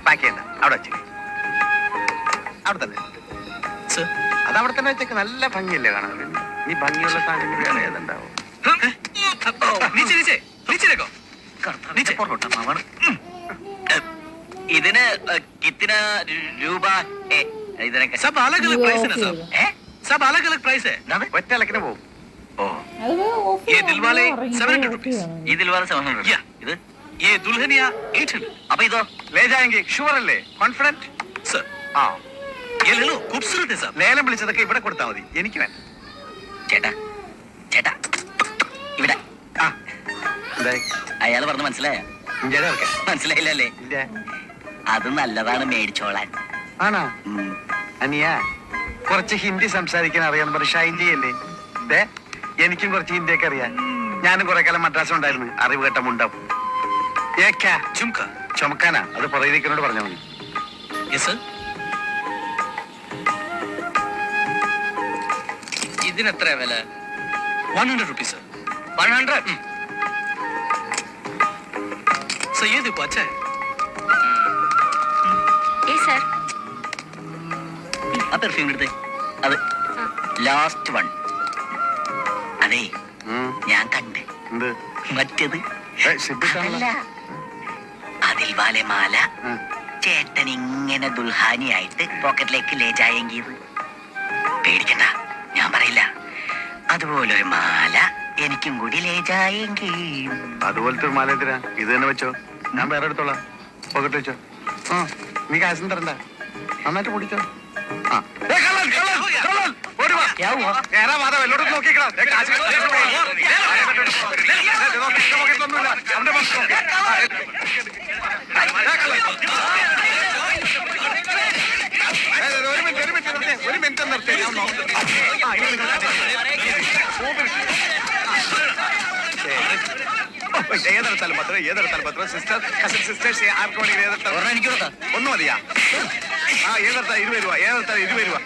ബാക്കി എന്താ അവിടെ വെച്ചേക്ക്. അവിടെ തന്നെ അത് അവിടെ തന്നെ വെച്ചേക്ക്. നല്ല ഭംഗിയല്ലേ കാണാൻ? ഈ ഭംഗിയുള്ള സാധനങ്ങൾ വേറെ ഏതുണ്ടാവും? ഇതിന് കിतना രൂപ ഇതിനൊക്കെ सब अलग अलग प्राइस है ना सब सब अलग अलग प्राइस है ഒറ്റ ഇലക്കിന് പോകും. ഓ ये दिलवाले 700 रुपीस ഇതിൽ വേറെ 700 Yeah. ഇത് ये दुल्हनिया 800 അപ്പൊ ഇതോ ലേ ജായെങ്കിൽ ഷുവർ അല്ലേ? കോൺഫിഡന്റ്? सर ആ ये ले लो खूबसूरत है सब ലേലം വിളിച്ചതൊക്കെ ഇവിടെ കൊടുത്താൽ മതി. എനിക്ക് വേണ്ട. ചേട്ടാ ചേട്ടാ ഇവിടെ ആ എന്തായി? അയാൾ പറഞ്ഞ മനസ്സിലായ ഇഞ്ചേടെ ഇറക്കാം. മനസ്സിലായില്ലല്ലേ ഇല്ല. അത് നല്ലതാണ് മേടിച്ചോളാൻ ആണോ? അനിയ കുറച്ച് ഹിന്ദി സംസാരിക്കാൻ അറിയാൻ പറഞ്ഞ ഷൈൻ ചെയ്യല്ലേ? ദേ എനിക്കും കുറച്ച് ഹിന്ദിയൊക്കെ അറിയാം. ഞാനും കുറെ കാലം മദ്രാസം ഉണ്ടായിരുന്നു. അറിവ് കേട്ട മുണ്ടാവും. झुमका ചുമക്കാനാ? അത് പുറകിരിക്കുന്നോട് പറഞ്ഞാൽ മതി. ये सर ഇതിന് എത്ര വില? 100 रुपीस सर 100 सर ये देखो अच्छा है ए सर ആ പെർഫ്യൂം എടുത്തേ അത് ലാസ്റ്റ് വൺ അതെ ഞാൻ കണ്ട് എന്ത്? മറ്റേത് സിബിട്ടാണല്ലോ. അല്ല അതിൽ വാലെ മാല ചേട്ടൻ ഇങ്ങനെ ദുൽഹാനിയായിട്ട് പോക്കറ്റിലേക്ക് ലേജായെങ്കിൽ പേടിക്കണ്ട ഞാൻ പറയില്ല അതുപോലൊരു മാല എനിക്കും കൂടി ലേജായെങ്കിൽ അതുപോലത്തെ ഒരു മാല എന്തിനാ? ഇത് തന്നെ വെച്ചോ. ഞാൻ വേറെ എടുത്തോളാം. പോക്കറ്റ് വെച്ചോ. ആ നീ കാശും തരണ്ട. നന്നായിട്ട് പൊടിച്ചോ. ആ ഒരു മിനിറ്റ് നിർത്തി. ഏതെടുത്താലും പത്രം, ഏതെടുത്താലും പത്രം. സിസ്റ്റർ കസിൻ സിസ്റ്റേഴ്സ് ആർക്ക് വേണമെങ്കിൽ ഏതെടുത്താലും എനിക്ക് കൊടുത്താ ഒന്നും മതിയാ? ആ ഏതെടുത്താൽ 20 രൂപ, ഏതെടുത്താൽ 20 രൂപ.